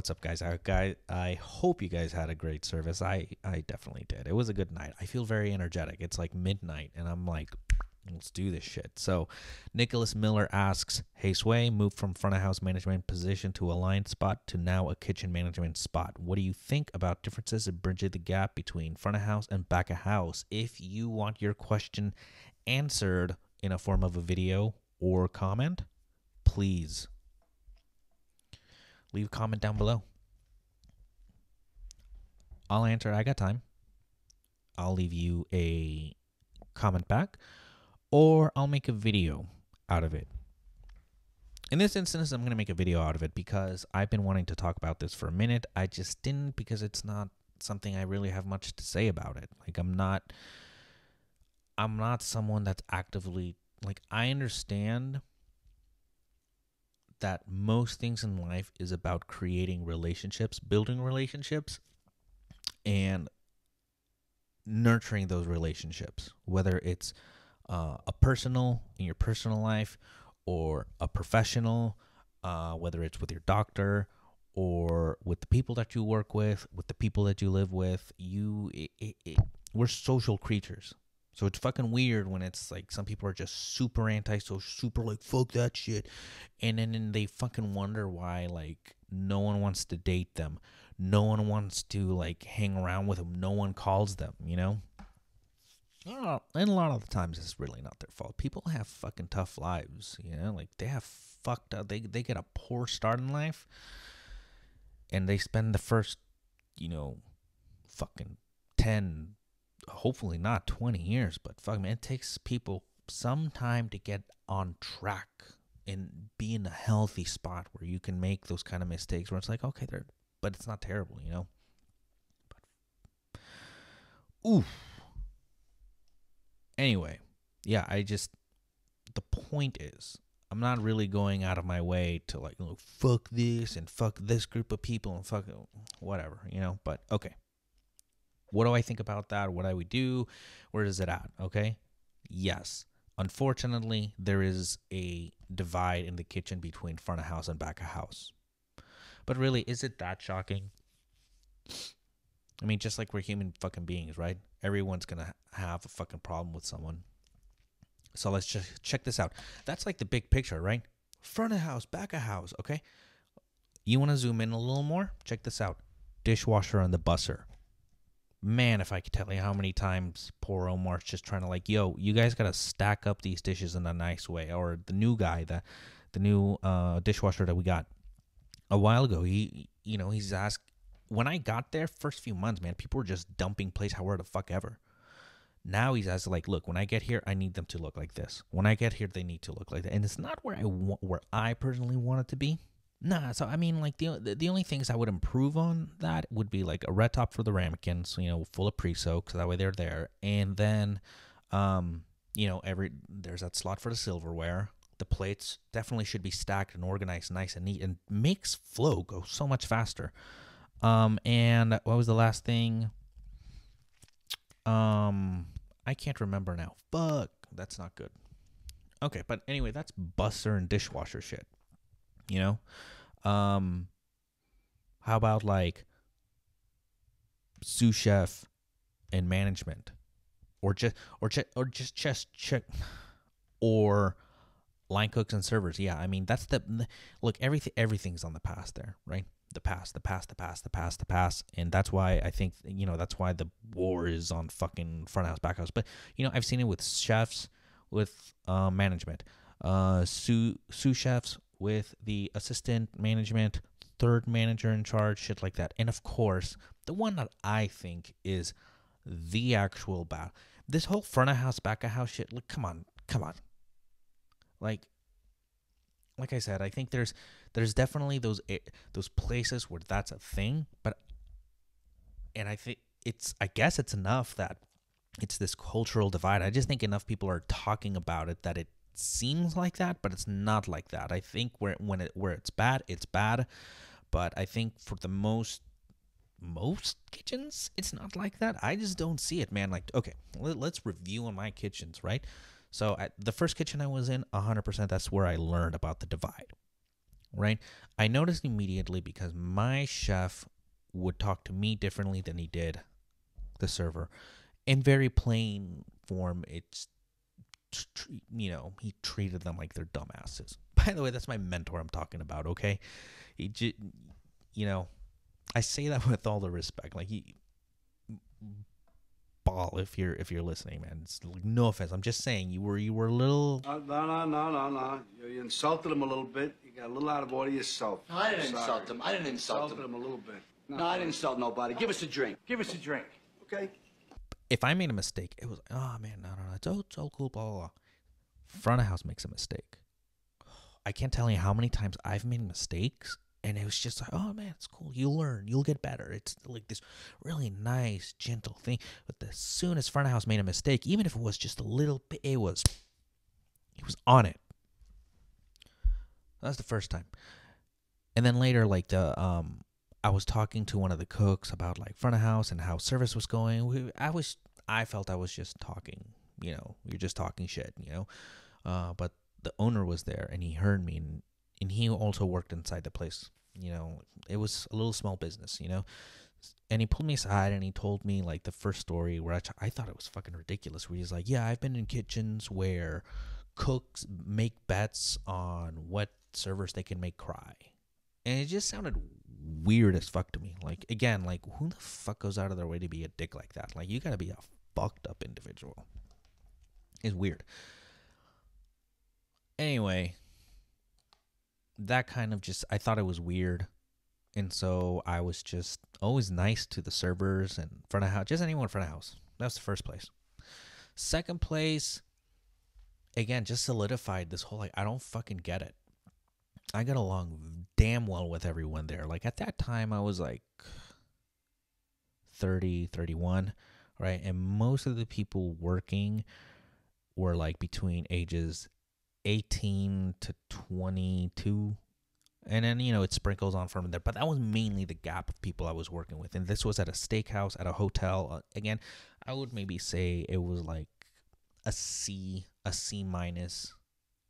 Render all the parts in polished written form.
what's up, guys? I hope you guys had a great service. I definitely did. It was a good night. I feel very energetic. It's like midnight, and I'm like, let's do this shit. So, Nicholas Miller asks, "Hey Sway, moved from front of house management position to a line spot to now a kitchen management spot. What do you think about differences in bridging the gap between front of house and back of house? If you want your question answered in a form of a video or comment, please leave a comment down below. I'll answer it. I got time. I'll leave you a comment back, or I'll make a video out of it. In this instance, I'm going to make a video out of it because I've been wanting to talk about this for a minute. I just didn't because it's not something I really have much to say about it. Like, I'm not someone that's actively, like, I understand that most things in life is about creating relationships, building relationships, and nurturing those relationships, whether it's a personal, in your personal life, or a professional, whether it's with your doctor or with the people that you work with the people that you live with. We're social creatures. So it's fucking weird when it's like some people are just super anti-social, super like, fuck that shit. And then they fucking wonder why, like, no one wants to date them. No one wants to, like, hang around with them. No one calls them, you know? And a lot of the times it's really not their fault. People have fucking tough lives, you know? Like, they have fucked up, they get a poor start in life. And they spend the first, fucking 10, hopefully not 20 years, but fuck, man, it takes people some time to get on track and be in a healthy spot where you can make those kind of mistakes where it's like, okay, but it's not terrible, you know? But, oof. Anyway, yeah, the point is, I'm not really going out of my way to, like, fuck this and fuck this group of people and fuck whatever, you know? But, okay. What do I think about that? What I would do? Where is it at? Okay. Yes. Unfortunately, there is a divide in the kitchen between front of house and back of house. But really, is it that shocking? I mean, just like we're human fucking beings, right? Everyone's going to have a fucking problem with someone. So let's just check this out. That's like the big picture, right? Front of house, back of house, okay? You want to zoom in a little more? Check this out. Dishwasher and the busser. Man, if I could tell you how many times poor Omar's just trying to, like, yo, you guys got to stack up these dishes in a nice way. Or the new guy, the new dishwasher that we got a while ago, he's asked, when I got there, first few months, man, people were just dumping plates however the fuck ever. Now he's asked, like, look, when I get here, I need them to look like this. When I get here, they need to look like that. And it's not where I personally want it to be. Nah, so I mean, like, the only things I would improve on that would be like a red top for the ramekins, full of pre-soak, so that way they're there. And then, there's that slot for the silverware. The plates definitely should be stacked and organized nice and neat, and makes flow go so much faster. And what was the last thing? I can't remember now. Fuck, that's not good. Okay, but anyway, that's busser and dishwasher shit. How about, like, sous chef and management, or line cooks and servers? Yeah, I mean, that's look, everything's on the past there, right? The past, and that's why I think, that's why the war is on fucking front house, back house. But, I've seen it with chefs, with management, sous chefs with the assistant management, third manager in charge, shit like that. And of course, the one that I think is the actual bad, this whole front of house, back of house shit. Look, come on. Like I said, I think there's definitely those places where that's a thing, and I guess it's enough that it's this cultural divide. I just think enough people are talking about it that it seems like that, but it's not like that. I think where it's bad, it's bad. But I think for the most kitchens, it's not like that. I just don't see it, man. Like, okay, let's review on my kitchens, right? So at the first kitchen I was in, 100%, that's where I learned about the divide. right? I noticed immediately because my chef would talk to me differently than he did the server. In very plain form, it's, he treated them like they're dumbasses. By the way, that's my mentor I'm talking about, okay? He you know, I say that with all the respect. Like, ball if you're listening, man. It's like, no offense. I'm just saying you were a little. No. You insulted him a little bit. You got a little out of order yourself. No, I didn't insult him. I didn't insult him. Insulted him a little bit. No, I didn't insult nobody. Give us a drink. Give us a drink. Okay. If I made a mistake, it was, oh man, no, it's all cool, blah blah blah. Front of house makes a mistake. I can't tell you how many times I've made mistakes, and it was just like, oh man, it's cool. You'll learn. You'll get better. It's like this really nice, gentle thing. But as soon as front of house made a mistake, even if it was just a little bit, he was on it. That's the first time. And then later, like I was talking to one of the cooks about like front of house and how service was going. I felt I was just talking. You're just talking shit. But the owner was there and he heard me, and he also worked inside the place. It was a little small business. And he pulled me aside and he told me like the first story where I thought it was fucking ridiculous. Where he's like, yeah, I've been in kitchens where cooks make bets on what servers they can make cry. And it just sounded weird as fuck to me. Like, again, like, who the fuck goes out of their way to be a dick like that? Like, you gotta be a fucked up individual. It's weird. Anyway, that kind of I thought it was weird. And so I was just always nice to the servers and front of house, just anyone front of house. That's the first place. Second place, again, just solidified this whole, like, I don't fucking get it. I got along damn well with everyone there. Like, at that time, I was like 30, 31, right? And most of the people working were like between ages 18 to 22. And then, it sprinkles on from there. But that was mainly the gap of people I was working with. And this was at a steakhouse, at a hotel. Again, I would maybe say it was like a C minus.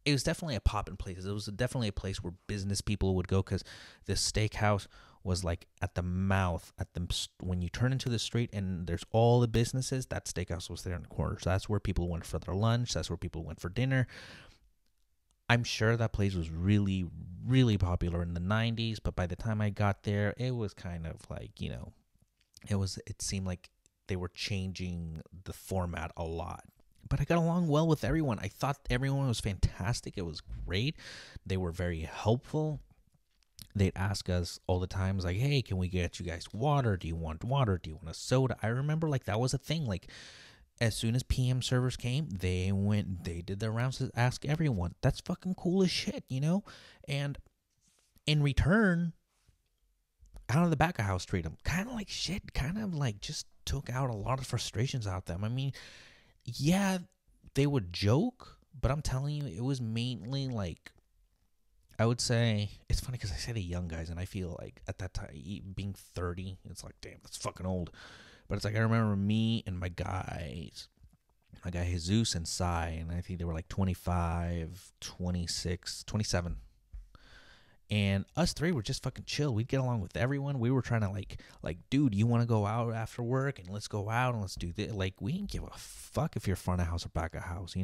It was definitely a poppin' place. It was definitely a place where business people would go, because this steakhouse was like at the mouth, when you turn into the street and there's all the businesses, that steakhouse was there in the corner. So that's where people went for their lunch. That's where people went for dinner. I'm sure that place was really, really popular in the 90s, but by the time I got there, it was kind of like, it seemed like they were changing the format a lot. But I got along well with everyone. I thought everyone was fantastic. It was great. They were very helpful. They'd ask us all the time, like, hey, can we get you guys water? Do you want water? Do you want a soda? I remember, like, that was a thing. Like, as soon as PM servers came, they did their rounds to ask everyone. That's fucking cool as shit, And in return, out of the back of house, treat them kind of like shit. Kind of like just took out a lot of frustrations out of them. I mean, yeah, they would joke, but I'm telling you, it was mainly like, I would say, it's funny because I say the young guys, and I feel like at that time, being 30, it's like, damn, that's fucking old. But it's like, I remember me and my guy Jesus and Sai, and I think they were like 25, 26, 27. And us three were just fucking chill. We'd get along with everyone. We were trying to like, dude, you want to go out after work and let's go out and let's do this. Like, we didn't give a fuck if you're front of house or back of house,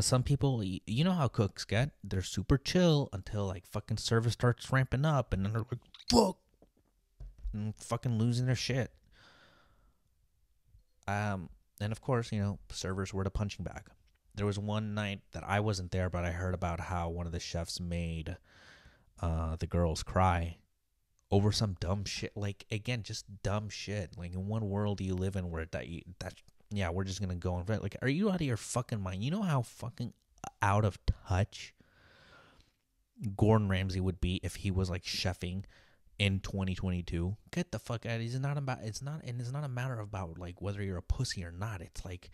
Some people, you know how cooks get. They're super chill until like fucking service starts ramping up, and then they're like, fuck, and fucking losing their shit. And of course, servers were the punching bag. There was one night that I wasn't there, but I heard about how one of the chefs made the girls cry over some dumb shit. Like, again, just dumb shit. Like, in what world do you live in where we're just gonna go and like, are you out of your fucking mind? You know how fucking out of touch Gordon Ramsay would be if he was like chefing in 2022. Get the fuck out. It's not a matter about like whether you're a pussy or not. It's like,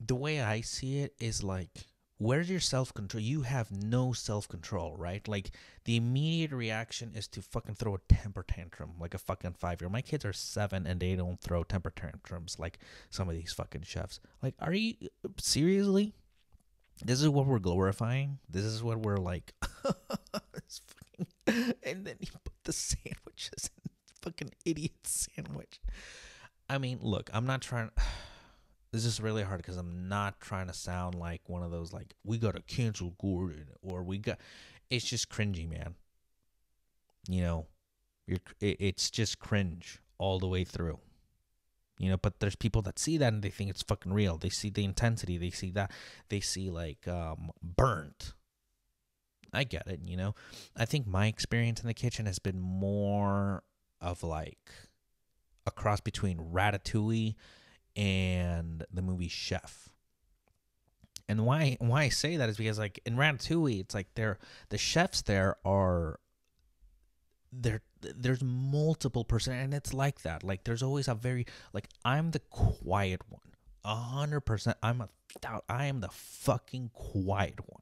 the way I see it is like, where's your self-control? You have no self-control, right? Like, the immediate reaction is to fucking throw a temper tantrum like a fucking 5-year-old. My kids are 7 and they don't throw temper tantrums like some of these fucking chefs. Like, are you seriously? This is what we're glorifying? This is what we're like It's fucking, and then he put the sandwiches in fucking idiot sandwich. I mean, look, I'm not trying. This is really hard because I'm not trying to sound like one of those like we gotta cancel Gordon or we got. It's just cringy, man. You know, it's just cringe all the way through. You know, but there's people that see that and they think it's fucking real. They see the intensity. They see that. They see like burnt. I get it. You know, I think my experience in the kitchen has been more of like a cross between Ratatouille and the movie Chef. And why I say that is because like in Ratatouille, it's like the chefs there are there's multiple person, and it's like that. Like there's always a very like I'm the quiet one, 100%. I am the fucking quiet one.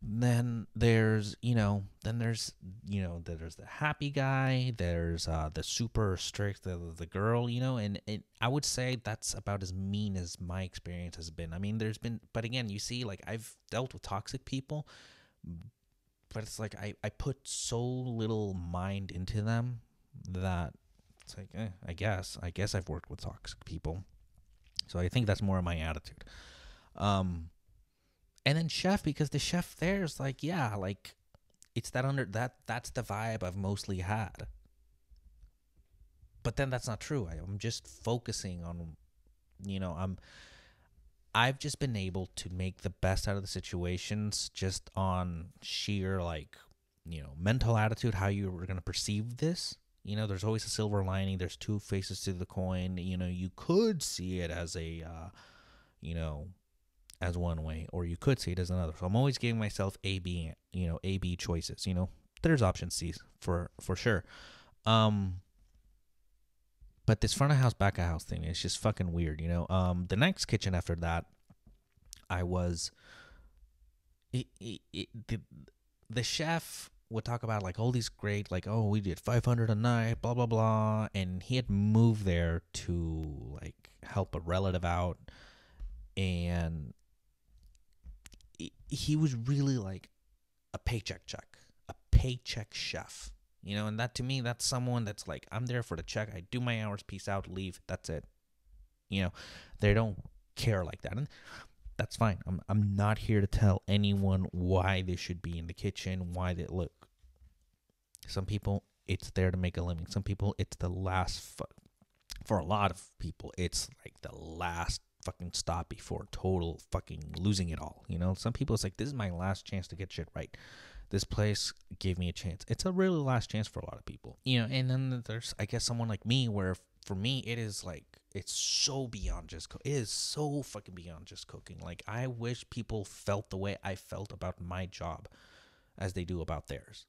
Then there's there's the happy guy. There's the super strict the girl, and I would say that's about as mean as my experience has been. I mean, but again, you see, like I've dealt with toxic people. But it's like I put so little mind into them that it's like, I guess I've worked with toxic people. So I think that's more of my attitude. And then chef, because the chef there is like, yeah, like it's that's the vibe I've mostly had. But then that's not true. I'm just focusing on, I've just been able to make the best out of the situations just on sheer, like, mental attitude, how you were going to perceive this. There's always a silver lining. There's two faces to the coin. You could see it as as one way, or you could see it as another. So I'm always giving myself A, B choices. There's option C's for sure. But this front of house, back of house thing is just fucking weird, The next kitchen after that, I was... the chef would talk about, like, all these great, like, oh, we did 500 a night, blah, blah, blah. And he had moved there to, like, help a relative out. And he was really, like, a paycheck chef. And that to me, that's someone that's like, I'm there for the check. I do my hours, peace out, leave. That's it. They don't care like that. And that's fine. I'm not here to tell anyone why they should be in the kitchen, why they look. Some people, it's there to make a living. Some people, it's the last, for a lot of people, it's like the last fucking stop before total fucking losing it all. Some people, it's like, this is my last chance to get shit right. This place gave me a chance. It's a really last chance for a lot of people. And then there's, I guess, someone like me where for me, it is like, it's so beyond just it is so fucking beyond just cooking. Like, I wish people felt the way I felt about my job as they do about theirs.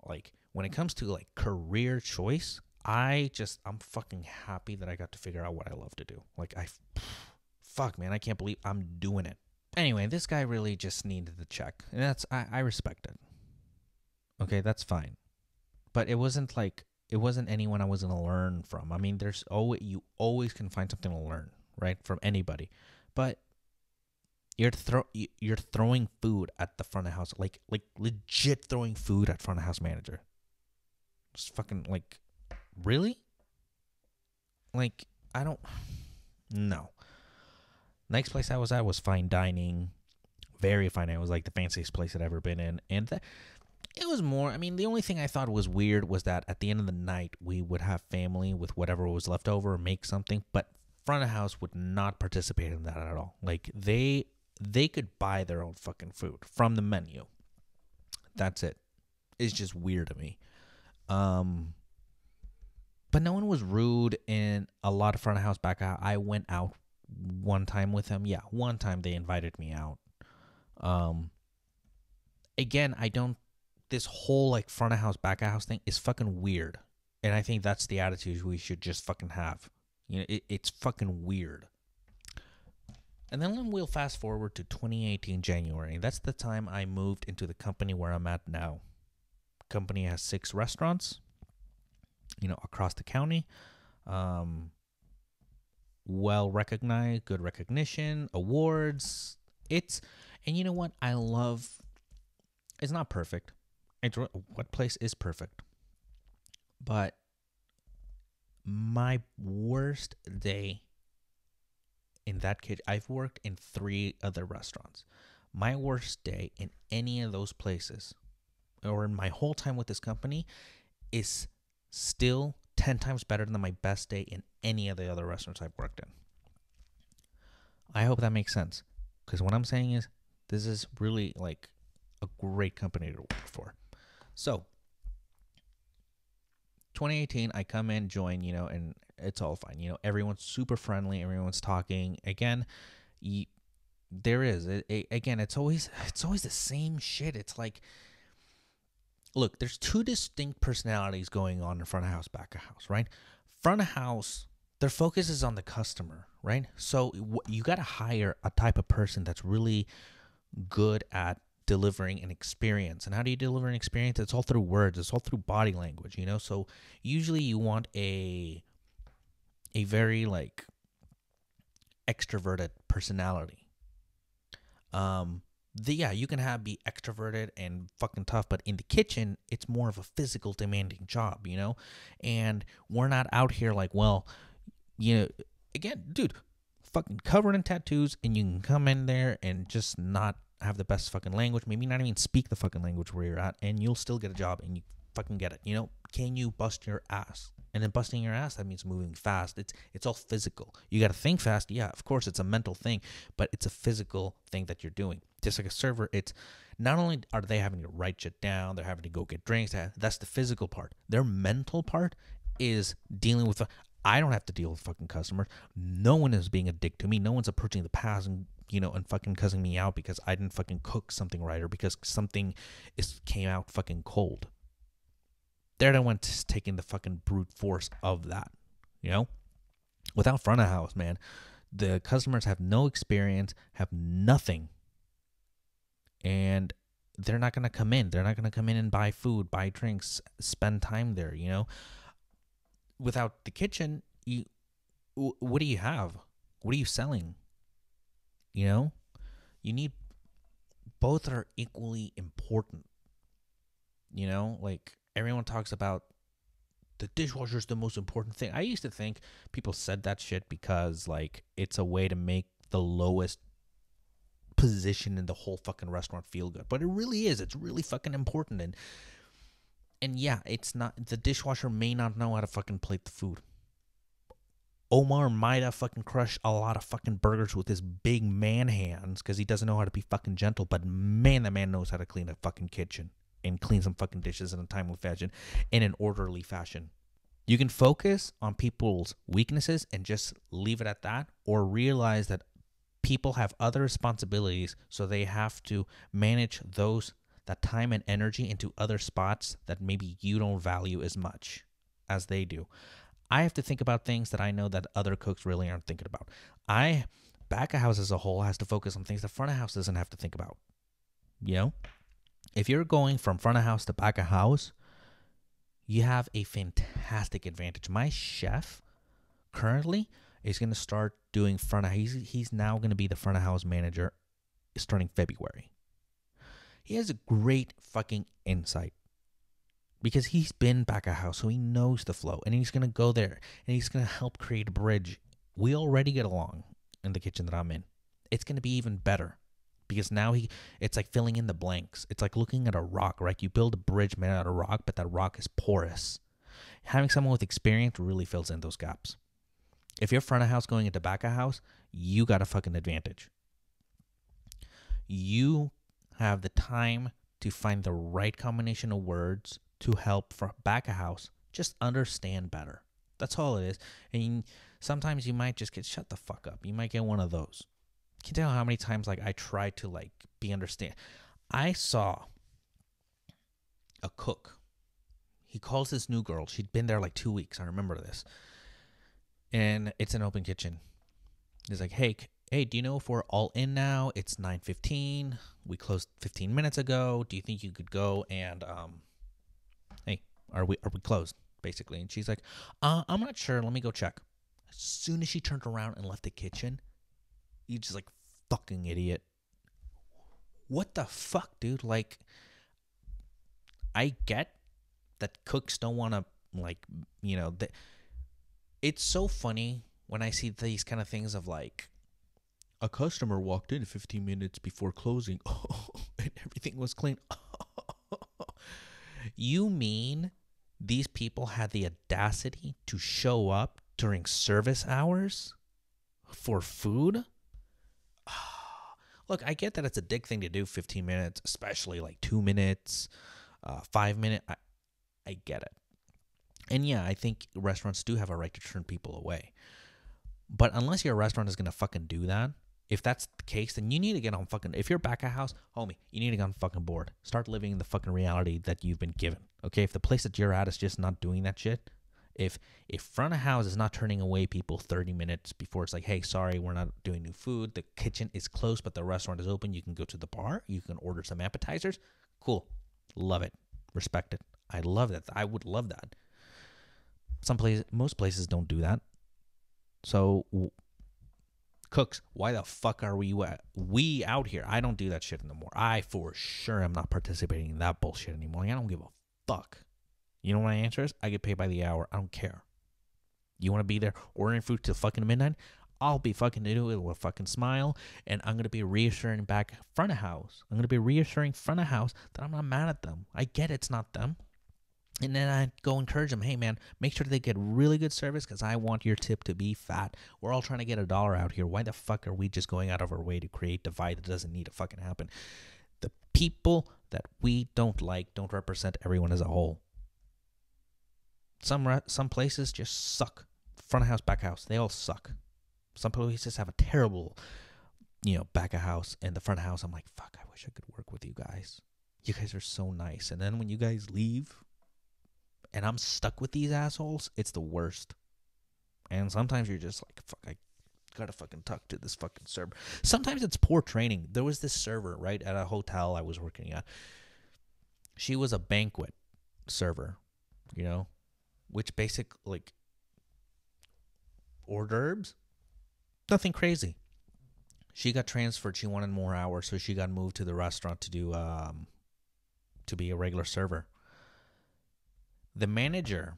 Like, when it comes to, like, career choice, I'm fucking happy that I got to figure out what I love to do. Like, fuck, man, I can't believe I'm doing it. Anyway, this guy really just needed the check, and I respect it. Okay, that's fine. But it wasn't anyone I was gonna learn from. I mean, you always can find something to learn, right, from anybody. But you're throwing food at the front of house, like legit throwing food at front of house manager. Just fucking, like, really? Like, I don't. No. Next place I was at was fine dining, very fine. It was like the fanciest place I'd ever been in, and it was more. I mean, the only thing I thought was weird was that at the end of the night we would have family with whatever was left over, make something, but front of house would not participate in that at all. Like they could buy their own fucking food from the menu. That's it. It's just weird to me. But no one was rude in a lot of front of house, back out. I went out one time with them. Yeah, one time they invited me out. Again, this whole, like, front of house, back of house thing is fucking weird. And I think that's the attitude we should just fucking have. It's fucking weird. And then we'll fast forward to 2018 January. That's the time I moved into the company where I'm at now. Company has 6 restaurants, across the county. Well recognized, good recognition, awards. And you know what? I love. It's not perfect. What place is perfect? But my worst day in that kitchen, I've worked in 3 other restaurants. My worst day in any of those places, or in my whole time with this company, is still 10 times better than my best day in any of the other restaurants I've worked in. I hope that makes sense. Because what I'm saying is, this is really like a great company to work for. So, 2018, I come in, join, and it's all fine. Everyone's super friendly. Everyone's talking. Again, there is. Again, it's always the same shit. It's like, look, there's 2 distinct personalities going on in front of house, back of house, right? Front of house, their focus is on the customer, right? So you got to hire a type of person that's really good at delivering an experience. And how do you deliver an experience? It's all through words. It's all through body language, So usually you want a very like extroverted personality. You can be extroverted and fucking tough, but in the kitchen, it's more of a physical demanding job, And we're not out here like, well, again, dude, fucking covered in tattoos, and you can come in there and just not have the best fucking language, maybe not even speak the fucking language where you're at, and you'll still get a job, and you fucking get it. Can you bust your ass? And then busting your ass, that means moving fast. It's all physical. You got to think fast. Yeah, of course, it's a mental thing, but it's a physical thing that you're doing. Just like a server, it's not only are they having to write shit down, they're having to go get drinks. That's the physical part. Their mental part is dealing with. I don't have to deal with fucking customers. No one is being a dick to me. No one's approaching the past and and fucking cussing me out because I didn't fucking cook something right or because something came out fucking cold. They're the ones taking the fucking brute force of that, Without front of house, man, the customers have no experience, have nothing, and they're not going to come in. They're not going to come in and buy food, buy drinks, spend time there, Without the kitchen, what do you have? What are you selling? You need, both are equally important. Like everyone talks about the dishwasher is the most important thing. I used to think people said that shit because like it's a way to make the lowest position in the whole fucking restaurant feel good. But it really is. It's really fucking important. And yeah, it's not, the dishwasher may not know how to fucking plate the food. Omar might have fucking crushed a lot of fucking burgers with his big man hands because he doesn't know how to be fucking gentle, but man, the man knows how to clean a fucking kitchen and clean some fucking dishes in a timely fashion, in an orderly fashion. You can focus on people's weaknesses and just leave it at that, or realize that people have other responsibilities, so they have to manage that time and energy into other spots that maybe you don't value as much as they do. I have to think about things that I know that other cooks really aren't thinking about. Back of house as a whole has to focus on things the front of house doesn't have to think about. If you're going from front of house to back of house, you have a fantastic advantage. My chef currently is going to start doing front of house. He's now going to be the front of house manager starting February. He has a great fucking insight, because he's been back of house, so he knows the flow, and he's going to go there, and he's going to help create a bridge. We already get along in the kitchen that I'm in. It's going to be even better, because now it's like filling in the blanks. It's like looking at a rock, right? You build a bridge made out of rock, but that rock is porous. Having someone with experience really fills in those gaps. If you're front of house going into back of house, you got a fucking advantage. You have the time to find the right combination of words to help for back of house just understand better. That's all it is. And sometimes you might just get shut the fuck up. You might get one of those. Can you tell how many times I try to be understand? I saw a cook. He calls this new girl. She'd been there 2 weeks. I remember this. And it's an open kitchen. He's like, hey, do you know if we're all in now? It's 9:15. We closed 15 minutes ago. Do you think you could go and hey, are we closed, basically? And she's like, I'm not sure. Let me go check. As soon as she turned around and left the kitchen, you just fucking idiot. what the fuck, dude? Like, I get that cooks don't want to, like, it's so funny when I see these kind of things of like, a customer walked in 15 minutes before closing and everything was clean. You mean these people had the audacity to show up during service hours for food? Look, I get that it's a dick thing to do, 15 minutes, especially like 2 minutes, 5 minutes. I get it. And yeah, I think restaurants do have a right to turn people away. But unless your restaurant is going to fucking do that, if that's the case, then you need to get on fucking... If you're back at house, homie, you need to get on fucking board. Start living in the fucking reality that you've been given, okay? If the place that you're at is just not doing that shit, if front of house is not turning away people 30 minutes before it's like, hey, sorry, we're not doing new food, the kitchen is closed, but the restaurant is open, you can go to the bar, you can order some appetizers, cool. Love it. Respect it. I love that. I would love that. Most places don't do that. So, cooks, why the fuck are we out here? I don't do that shit anymore. I for sure am not participating in that bullshit anymore. I don't give a fuck. You know what my answer is? I get paid by the hour. I don't care. You want to be there ordering food till fucking midnight? I'll be fucking do it with a fucking smile, and I'm going to be reassuring back front of house. I'm going to be reassuring front of house that I'm not mad at them. I get it's not them. And then I go encourage them, hey, man, make sure they get really good service because I want your tip to be fat. We're all trying to get $1 out here. Why the fuck are we just going out of our way to create divide that doesn't need to fucking happen? The people that we don't like don't represent everyone as a whole. Some places just suck. Front of house, back of house, they all suck. Some places have a terrible, back of house, and the front of house, I'm like, fuck, I wish I could work with you guys. You guys are so nice. And then when you guys leave, and I'm stuck with these assholes, it's the worst. And sometimes you're just like, fuck, I gotta fucking talk to this fucking server. Sometimes it's poor training. There was this server, right, at a hotel I was working at. She was a banquet server, which basically, like, hors d'oeuvres, nothing crazy. She got transferred. She wanted more hours, so she got moved to the restaurant to do, to be a regular server. The manager,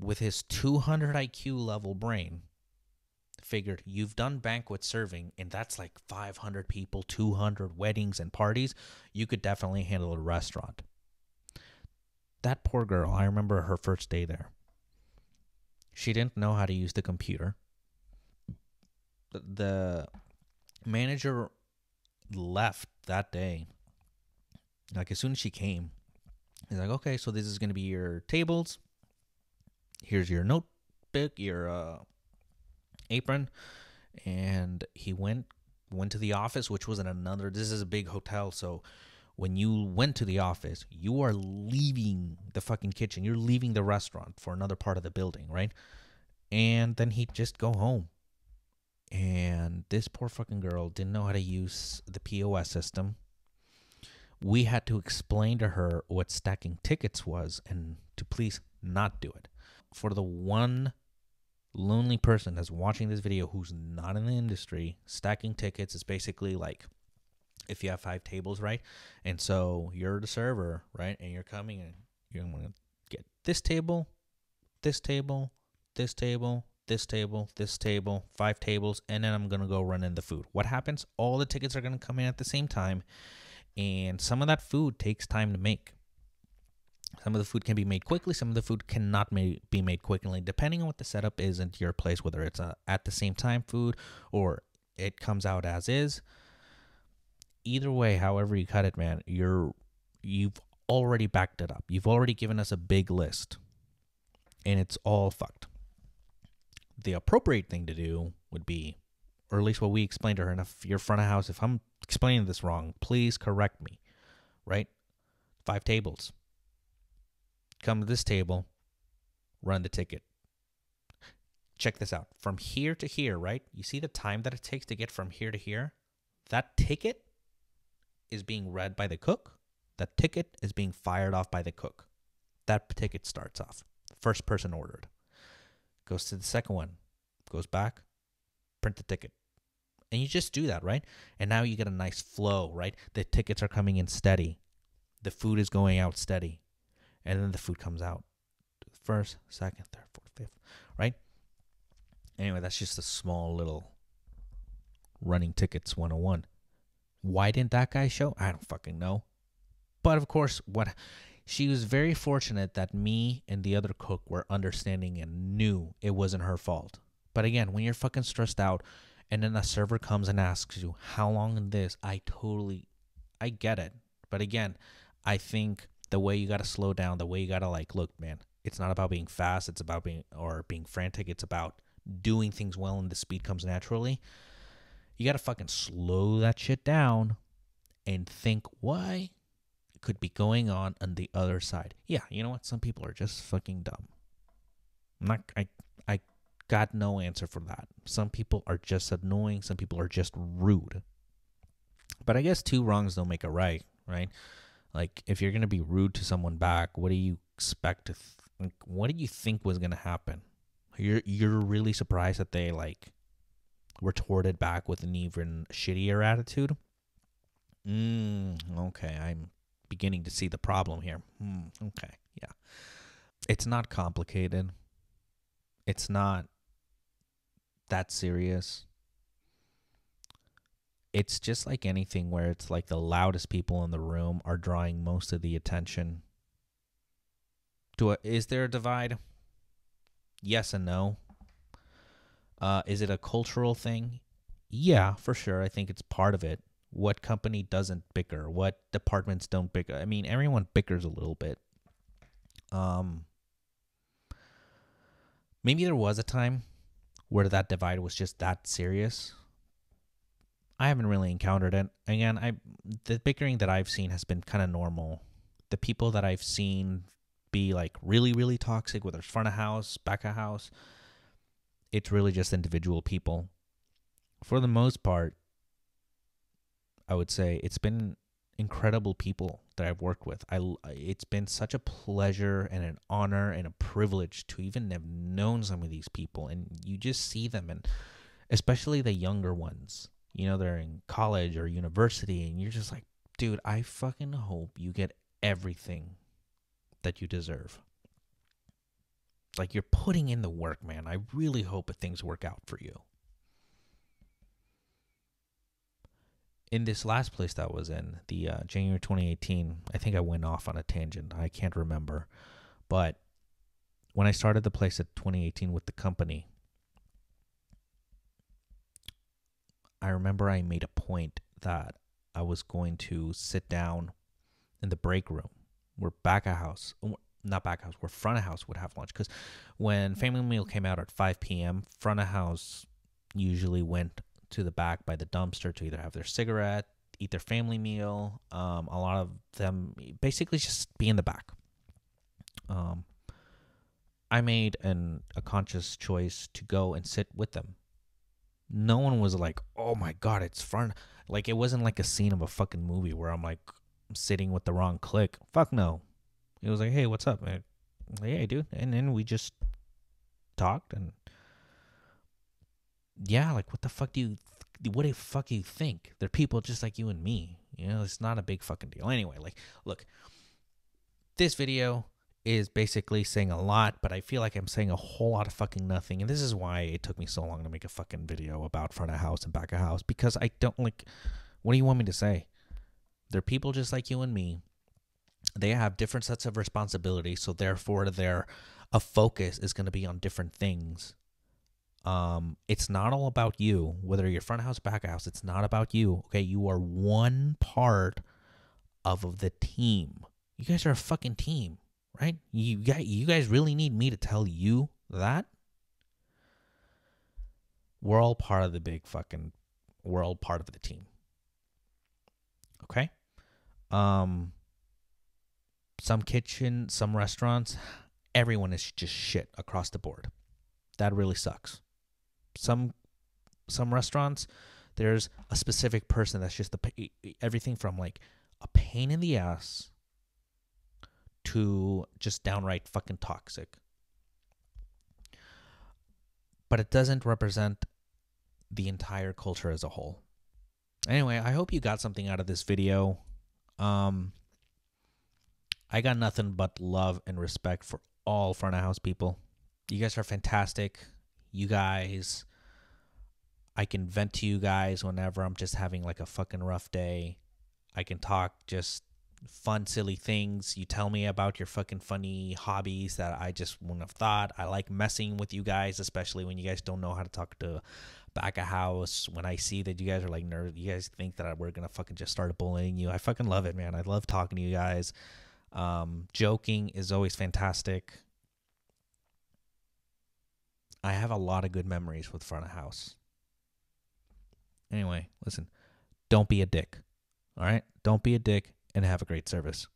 with his 200 IQ level brain, figured you've done banquet serving, and that's like 500 people, 200 weddings and parties. You could definitely handle a restaurant. That poor girl, I remember her first day there. She didn't know how to use the computer. The manager left that day. Like, as soon as she came, he's like, okay, so this is going to be your tables. Here's your notebook, your apron. And he went to the office, which was in another, this is a big hotel. So when you went to the office, you are leaving the fucking kitchen. You're leaving the restaurant for another part of the building, right? And then he'd just go home. And this poor fucking girl didn't know how to use the POS system. We had to explain to her what stacking tickets was and to please not do it. For the one lonely person that's watching this video who's not in the industry, stacking tickets is basically like, if you have 5 tables, right? And so you're the server, right? And you're coming and you're going to get this table, this table, this table, this table, this table, 5 tables, and then I'm going to go run in the food. What happens? All the tickets are going to come in at the same time. And some of that food takes time to make. Some of the food can be made quickly. Some of the food cannot be made quickly, depending on what the setup is into your place, whether it's at the same time food or it comes out as is. Either way, however you cut it, man, you've already backed it up. You've already given us a big list, and it's all fucked. The appropriate thing to do would be, or at least what we explained to her, and if you're front of house, if I'm explaining this wrong, please correct me, right? 5 tables. Come to this table, run the ticket. Check this out. From here to here, right? You see the time that it takes to get from here to here? That ticket is being read by the cook. That ticket is being fired off by the cook. That ticket starts off. First person ordered. Goes to the second one. Goes back. Print the ticket. And you just do that, right? And now you get a nice flow, right? The tickets are coming in steady. The food is going out steady. And then the food comes out. First, second, third, fourth, fifth, right? Anyway, that's just a small little running tickets 101. Why didn't that guy show? I don't fucking know. But of course, she was very fortunate that me and the other cook were understanding and knew it wasn't her fault. But again, when you're fucking stressed out and then a server comes and asks you, how long in this? I get it. But again, I think the way you got to slow down, the way you got to like, look, man, it's not about being fast. It's about being frantic. It's about doing things well and the speed comes naturally. You got to fucking slow that shit down and think why it could be going on the other side. Yeah, you know what? Some people are just fucking dumb. I got no answer for that. Some people are just annoying. Some people are just rude. But I guess two wrongs don't make a right, right? Like, if you're going to be rude to someone back, what do you expect to what do you think was going to happen? You're really surprised that they, like, retorted back with an even shittier attitude? Okay, I'm beginning to see the problem here. Okay, yeah. It's not complicated. It's not that serious. It's just like anything where it's like the loudest people in the room are drawing most of the attention. Is there a divide? Yes and no. Is it a cultural thing? Yeah, for sure. I think it's part of it. What company doesn't bicker? What departments don't bicker? I mean, everyone bickers a little bit. Maybe there was a time where that divide was just that serious. I haven't really encountered it. Again, the bickering that I've seen has been kind of normal. The people that I've seen be like really, really toxic, whether it's front of house, back of house, it's really just individual people. For the most part, I would say it's been incredible people that I've worked with. It's been such a pleasure and an honor and a privilege to even have known some of these people. And you just see them, and especially the younger ones. You know, they're in college or university, and you're just like, dude, I fucking hope you get everything that you deserve. Like, you're putting in the work, man. I really hope that things work out for you. In this last place that I was in, the January 2018, I think I went off on a tangent. I can't remember. But when I started the place at 2018 with the company, I remember I made a point that I was going to sit down in the break room where where front of house would have lunch. Because when family meal came out at 5 p.m., front of house usually went to the back by the dumpster to either have their cigarette, eat their family meal. A lot of them basically just be in the back. I made a conscious choice to go and sit with them. No one was like, oh my God, it's front. Like, it wasn't like a scene of a fucking movie where I'm like sitting with the wrong clique. Fuck no. It was like, hey, what's up, man? Like, hey, dude. And then we just talked, and yeah, like, what the fuck do you think? They're people just like you and me. You know, it's not a big fucking deal. Anyway, like, look, this video is basically saying a lot, but I feel like I'm saying a whole lot of fucking nothing. And this is why it took me so long to make a fucking video about front of house and back of house, because I don't like, what do you want me to say? They're people just like you and me. They have different sets of responsibilities, so therefore their focus is going to be on different things. It's not all about you, whether you're front of house, back of house. It's not about you. Okay, you are one part of the team. You guys are a fucking team, right? You guys really need me to tell you that? We're all part of the we're all part of the team. Okay? Some kitchen, some restaurants, everyone is just shit across the board. That really sucks. Some restaurants, there's a specific person that's just everything from like a pain in the ass to just downright fucking toxic. But it doesn't represent the entire culture as a whole. Anyway, I hope you got something out of this video. I got nothing but love and respect for all front of house people. You guys are fantastic. You guys, I can vent to you guys whenever I'm just having like a fucking rough day. I can talk just fun, silly things. You tell me about your fucking funny hobbies that I just wouldn't have thought. I like messing with you guys, especially when you guys don't know how to talk to back of house. When I see that you guys are like nerds, you guys think that we're gonna fucking just start bullying you. I fucking love it, man. I love talking to you guys. Joking is always fantastic. I have a lot of good memories with front of house. Anyway, listen, don't be a dick. All right? Don't be a dick and have a great service.